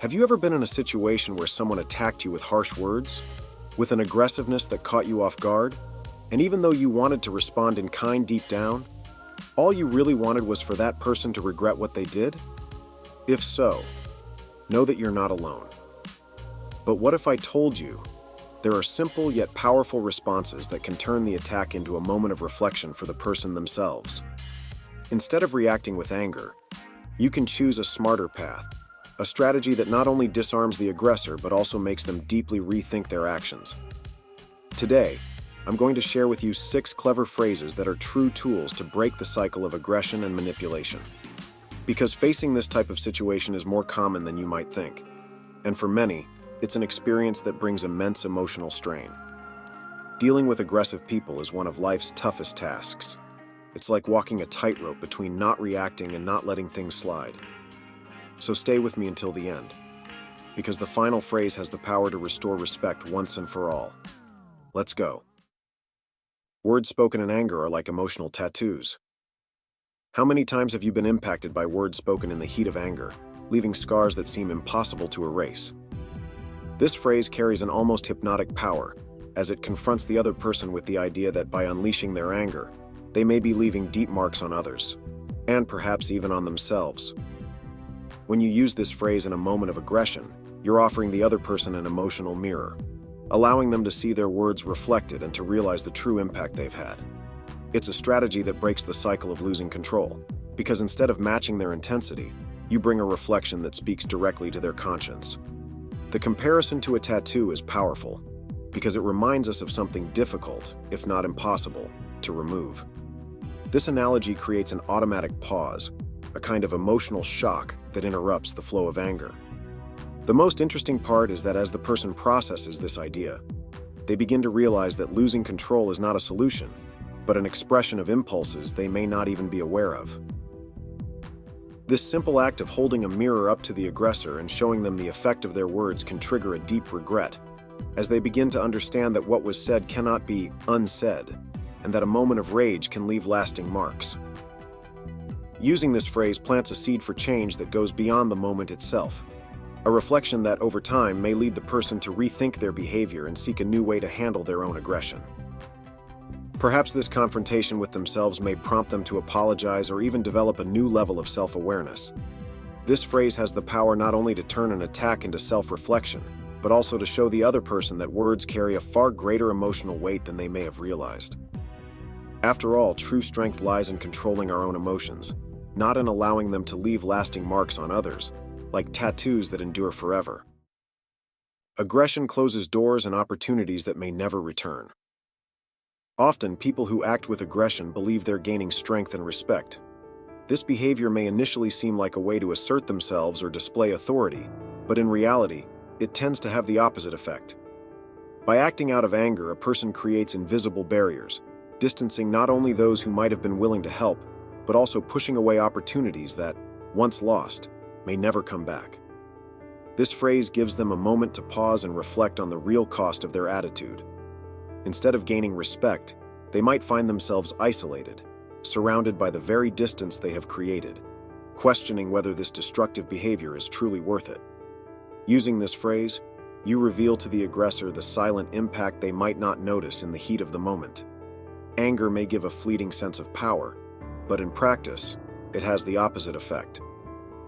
Have you ever been in a situation where someone attacked you with harsh words, with an aggressiveness that caught you off guard? And even though you wanted to respond in kind deep down, all you really wanted was for that person to regret what they did? If so, know that you're not alone. But what if I told you there are simple yet powerful responses that can turn the attack into a moment of reflection for the person themselves? Instead of reacting with anger, you can choose a smarter path, a strategy that not only disarms the aggressor but also makes them deeply rethink their actions. Today, I'm going to share with you 6 clever phrases that are true tools to break the cycle of aggression and manipulation. Because facing this type of situation is more common than you might think, and for many, it's an experience that brings immense emotional strain. Dealing with aggressive people is one of life's toughest tasks. It's like walking a tightrope between not reacting and not letting things slide. So stay with me until the end, because the final phrase has the power to restore respect once and for all. Let's go. Words spoken in anger are like emotional tattoos. How many times have you been impacted by words spoken in the heat of anger, leaving scars that seem impossible to erase? This phrase carries an almost hypnotic power, as it confronts the other person with the idea that by unleashing their anger, they may be leaving deep marks on others, and perhaps even on themselves. When you use this phrase in a moment of aggression, you're offering the other person an emotional mirror, allowing them to see their words reflected and to realize the true impact they've had. It's a strategy that breaks the cycle of losing control, because instead of matching their intensity, you bring a reflection that speaks directly to their conscience. The comparison to a tattoo is powerful, because it reminds us of something difficult, if not impossible, to remove. This analogy creates an automatic pause, a kind of emotional shock that interrupts the flow of anger. The most interesting part is that as the person processes this idea, they begin to realize that losing control is not a solution, but an expression of impulses they may not even be aware of. This simple act of holding a mirror up to the aggressor and showing them the effect of their words can trigger a deep regret, as they begin to understand that what was said cannot be unsaid, and that a moment of rage can leave lasting marks. Using this phrase plants a seed for change that goes beyond the moment itself, a reflection that over time may lead the person to rethink their behavior and seek a new way to handle their own aggression. Perhaps this confrontation with themselves may prompt them to apologize or even develop a new level of self-awareness. This phrase has the power not only to turn an attack into self-reflection, but also to show the other person that words carry a far greater emotional weight than they may have realized. After all, true strength lies in controlling our own emotions, not in allowing them to leave lasting marks on others, like tattoos that endure forever. Aggression closes doors and opportunities that may never return. Often, people who act with aggression believe they're gaining strength and respect. This behavior may initially seem like a way to assert themselves or display authority, but in reality, it tends to have the opposite effect. By acting out of anger, a person creates invisible barriers, distancing not only those who might have been willing to help, but also pushing away opportunities that, once lost, may never come back. This phrase gives them a moment to pause and reflect on the real cost of their attitude. Instead of gaining respect, they might find themselves isolated, surrounded by the very distance they have created, questioning whether this destructive behavior is truly worth it. Using this phrase, you reveal to the aggressor the silent impact they might not notice in the heat of the moment. Anger may give a fleeting sense of power, but in practice, it has the opposite effect.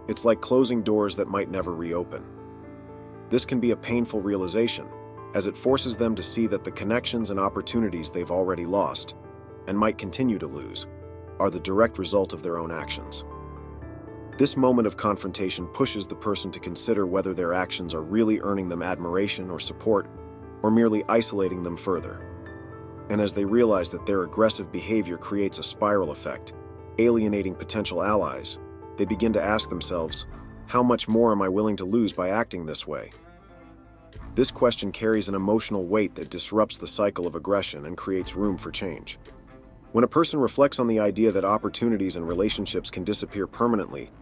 It's like closing doors that might never reopen. This can be a painful realization, as it forces them to see that the connections and opportunities they've already lost, and might continue to lose, are the direct result of their own actions. This moment of confrontation pushes the person to consider whether their actions are really earning them admiration or support, or merely isolating them further. And as they realize that their aggressive behavior creates a spiral effect, alienating potential allies, they begin to ask themselves, how much more am I willing to lose by acting this way? This question carries an emotional weight that disrupts the cycle of aggression and creates room for change. When a person reflects on the idea that opportunities and relationships can disappear permanently,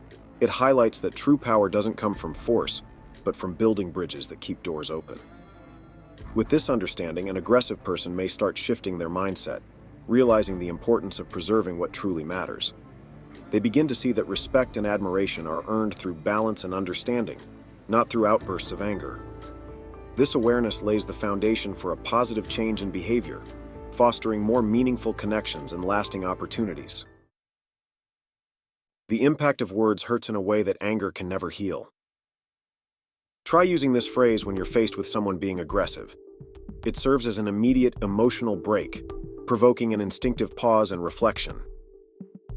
it highlights that true power doesn't come from force, but from building bridges that keep doors open. With this understanding, an aggressive person may start shifting their mindset, realizing the importance of preserving what truly matters. They begin to see that respect and admiration are earned through balance and understanding, not through outbursts of anger. This awareness lays the foundation for a positive change in behavior, fostering more meaningful connections and lasting opportunities. The impact of words hurts in a way that anger can never heal. Try using this phrase when you're faced with someone being aggressive. It serves as an immediate emotional break, provoking an instinctive pause and reflection.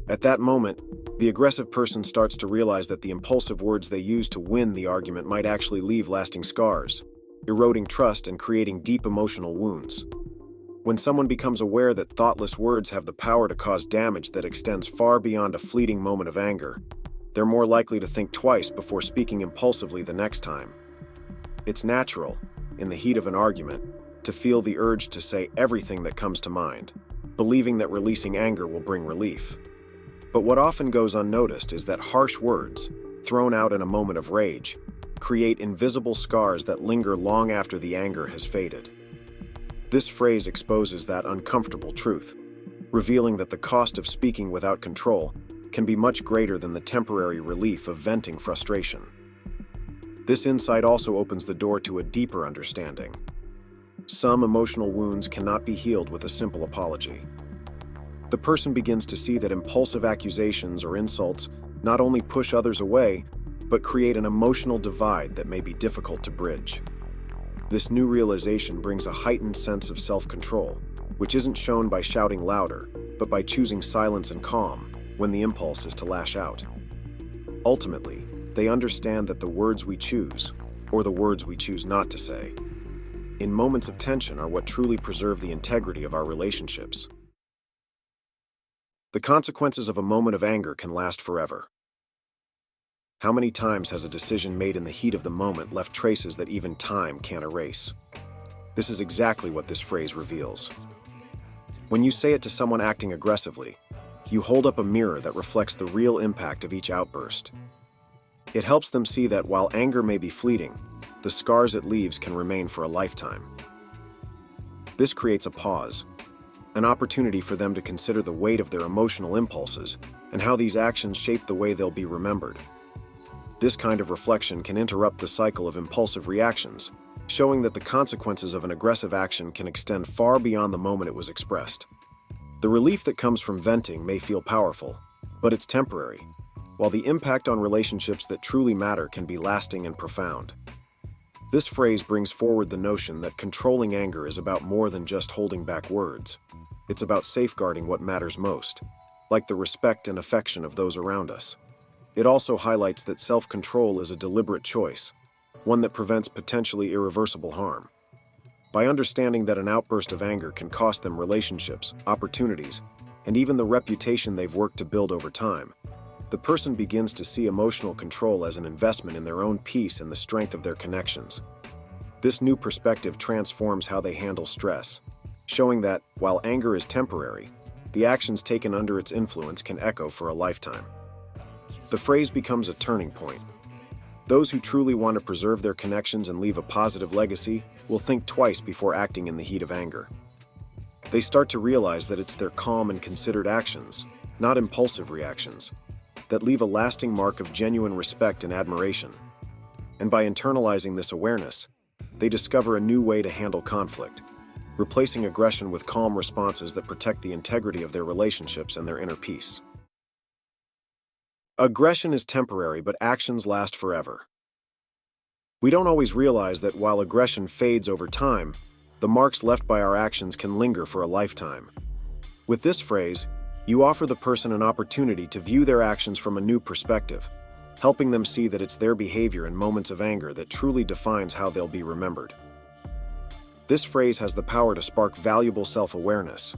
At that moment, the aggressive person starts to realize that the impulsive words they use to win the argument might actually leave lasting scars, eroding trust and creating deep emotional wounds. When someone becomes aware that thoughtless words have the power to cause damage that extends far beyond a fleeting moment of anger, they're more likely to think twice before speaking impulsively the next time. It's natural, in the heat of an argument, to feel the urge to say everything that comes to mind, believing that releasing anger will bring relief. But what often goes unnoticed is that harsh words, thrown out in a moment of rage, create invisible scars that linger long after the anger has faded. This phrase exposes that uncomfortable truth, revealing that the cost of speaking without control can be much greater than the temporary relief of venting frustration. This insight also opens the door to a deeper understanding. Some emotional wounds cannot be healed with a simple apology. The person begins to see that impulsive accusations or insults not only push others away, but create an emotional divide that may be difficult to bridge. This new realization brings a heightened sense of self-control, which isn't shown by shouting louder, but by choosing silence and calm when the impulse is to lash out. Ultimately, they understand that the words we choose, or the words we choose not to say, in moments of tension are what truly preserve the integrity of our relationships. The consequences of a moment of anger can last forever. How many times has a decision made in the heat of the moment left traces that even time can't erase? This is exactly what this phrase reveals. When you say it to someone acting aggressively, you hold up a mirror that reflects the real impact of each outburst. It helps them see that while anger may be fleeting, the scars it leaves can remain for a lifetime. This creates a pause, an opportunity for them to consider the weight of their emotional impulses and how these actions shape the way they'll be remembered. This kind of reflection can interrupt the cycle of impulsive reactions, showing that the consequences of an aggressive action can extend far beyond the moment it was expressed. The relief that comes from venting may feel powerful, but it's temporary, while the impact on relationships that truly matter can be lasting and profound. This phrase brings forward the notion that controlling anger is about more than just holding back words. It's about safeguarding what matters most, like the respect and affection of those around us. It also highlights that self-control is a deliberate choice, one that prevents potentially irreversible harm. By understanding that an outburst of anger can cost them relationships, opportunities, and even the reputation they've worked to build over time, the person begins to see emotional control as an investment in their own peace and the strength of their connections. This new perspective transforms how they handle stress, showing that, while anger is temporary, the actions taken under its influence can echo for a lifetime. The phrase becomes a turning point. Those who truly want to preserve their connections and leave a positive legacy will think twice before acting in the heat of anger. They start to realize that it's their calm and considered actions, not impulsive reactions, that leave a lasting mark of genuine respect and admiration. And by internalizing this awareness, they discover a new way to handle conflict, replacing aggression with calm responses that protect the integrity of their relationships and their inner peace. Aggression is temporary, but actions last forever. We don't always realize that while aggression fades over time, the marks left by our actions can linger for a lifetime. With this phrase, you offer the person an opportunity to view their actions from a new perspective, helping them see that it's their behavior in moments of anger that truly defines how they'll be remembered. This phrase has the power to spark valuable self-awareness.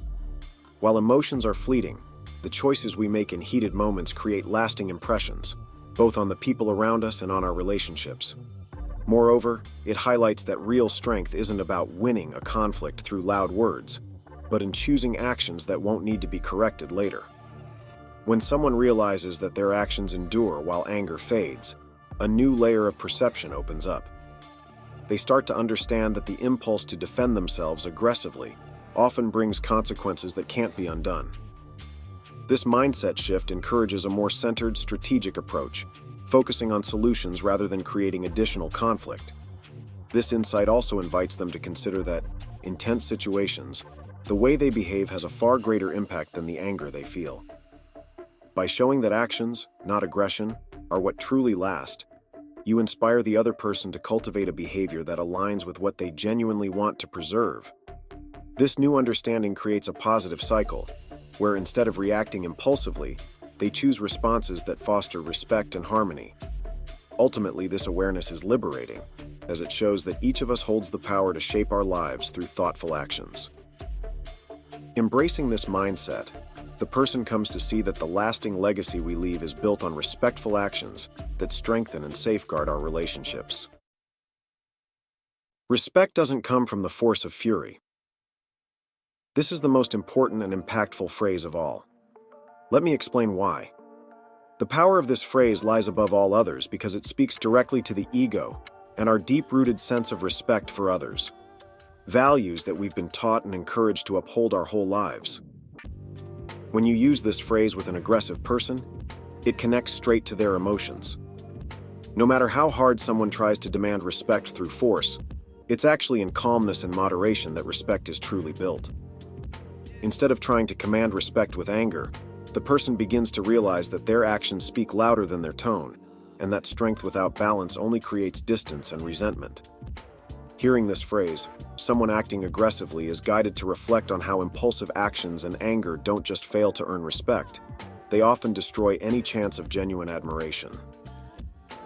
While emotions are fleeting, the choices we make in heated moments create lasting impressions, both on the people around us and on our relationships. Moreover, it highlights that real strength isn't about winning a conflict through loud words, but in choosing actions that won't need to be corrected later. When someone realizes that their actions endure while anger fades, a new layer of perception opens up. They start to understand that the impulse to defend themselves aggressively often brings consequences that can't be undone. This mindset shift encourages a more centered, strategic approach, focusing on solutions rather than creating additional conflict. This insight also invites them to consider that, in tense situations, the way they behave has a far greater impact than the anger they feel. By showing that actions, not aggression, are what truly last, you inspire the other person to cultivate a behavior that aligns with what they genuinely want to preserve. This new understanding creates a positive cycle, where instead of reacting impulsively, they choose responses that foster respect and harmony. Ultimately, this awareness is liberating, as it shows that each of us holds the power to shape our lives through thoughtful actions. Embracing this mindset, the person comes to see that the lasting legacy we leave is built on respectful actions that strengthen and safeguard our relationships. Respect doesn't come from the force of fury. This is the most important and impactful phrase of all. Let me explain why. The power of this phrase lies above all others because it speaks directly to the ego and our deep-rooted sense of respect for others, values that we've been taught and encouraged to uphold our whole lives. When you use this phrase with an aggressive person, it connects straight to their emotions. No matter how hard someone tries to demand respect through force, it's actually in calmness and moderation that respect is truly built. Instead of trying to command respect with anger, the person begins to realize that their actions speak louder than their tone, and that strength without balance only creates distance and resentment. Hearing this phrase, someone acting aggressively is guided to reflect on how impulsive actions and anger don't just fail to earn respect, they often destroy any chance of genuine admiration.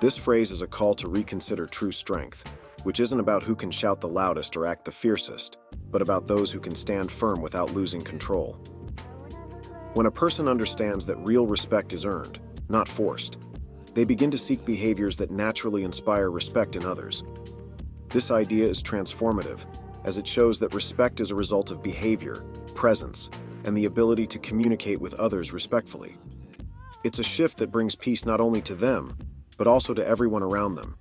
This phrase is a call to reconsider true strength, which isn't about who can shout the loudest or act the fiercest, but about those who can stand firm without losing control. When a person understands that real respect is earned, not forced, they begin to seek behaviors that naturally inspire respect in others. This idea is transformative, as it shows that respect is a result of behavior, presence, and the ability to communicate with others respectfully. It's a shift that brings peace not only to them, but also to everyone around them,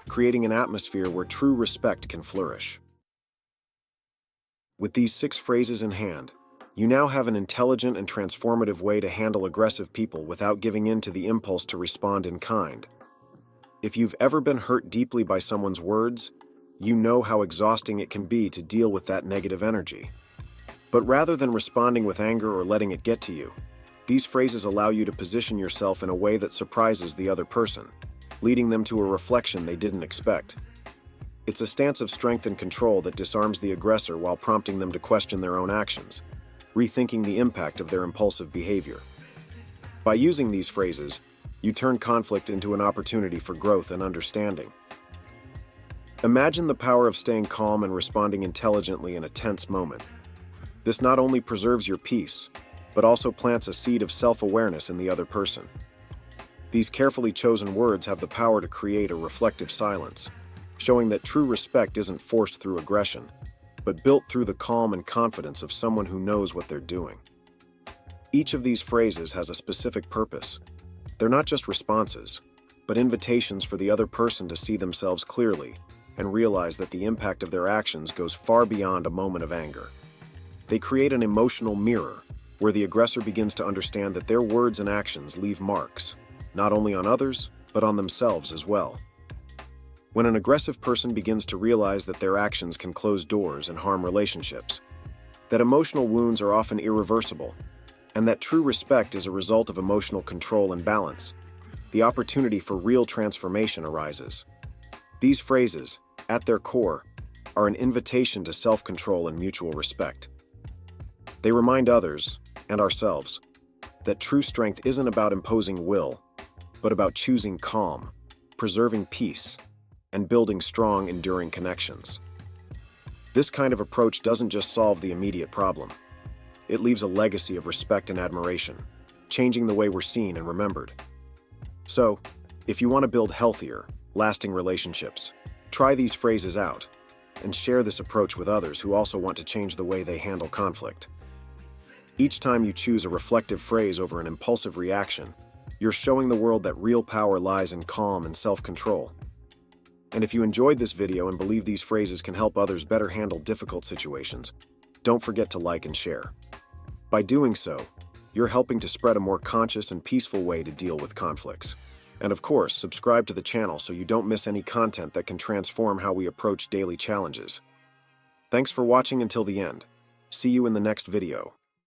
creating an atmosphere where true respect can flourish. With these 6 phrases in hand, you now have an intelligent and transformative way to handle aggressive people without giving in to the impulse to respond in kind. If you've ever been hurt deeply by someone's words, you know how exhausting it can be to deal with that negative energy. But rather than responding with anger or letting it get to you, these phrases allow you to position yourself in a way that surprises the other person, leading them to a reflection they didn't expect. It's a stance of strength and control that disarms the aggressor while prompting them to question their own actions, rethinking the impact of their impulsive behavior. By using these phrases, you turn conflict into an opportunity for growth and understanding. Imagine the power of staying calm and responding intelligently in a tense moment. This not only preserves your peace, but also plants a seed of self-awareness in the other person. These carefully chosen words have the power to create a reflective silence, showing that true respect isn't forced through aggression, but built through the calm and confidence of someone who knows what they're doing. Each of these phrases has a specific purpose. They're not just responses, but invitations for the other person to see themselves clearly and realize that the impact of their actions goes far beyond a moment of anger. They create an emotional mirror where the aggressor begins to understand that their words and actions leave marks, not only on others, but on themselves as well. When an aggressive person begins to realize that their actions can close doors and harm relationships, that emotional wounds are often irreversible, and that true respect is a result of emotional control and balance, the opportunity for real transformation arises. These phrases, at their core, are an invitation to self-control and mutual respect. They remind others, and ourselves, that true strength isn't about imposing will, but about choosing calm, preserving peace, and building strong, enduring connections. This kind of approach doesn't just solve the immediate problem. It leaves a legacy of respect and admiration, changing the way we're seen and remembered. So, if you want to build healthier, lasting relationships, try these phrases out and share this approach with others who also want to change the way they handle conflict. Each time you choose a reflective phrase over an impulsive reaction, you're showing the world that real power lies in calm and self-control. And if you enjoyed this video and believe these phrases can help others better handle difficult situations, don't forget to like and share. By doing so, you're helping to spread a more conscious and peaceful way to deal with conflicts. And of course, subscribe to the channel so you don't miss any content that can transform how we approach daily challenges. Thanks for watching until the end. See you in the next video.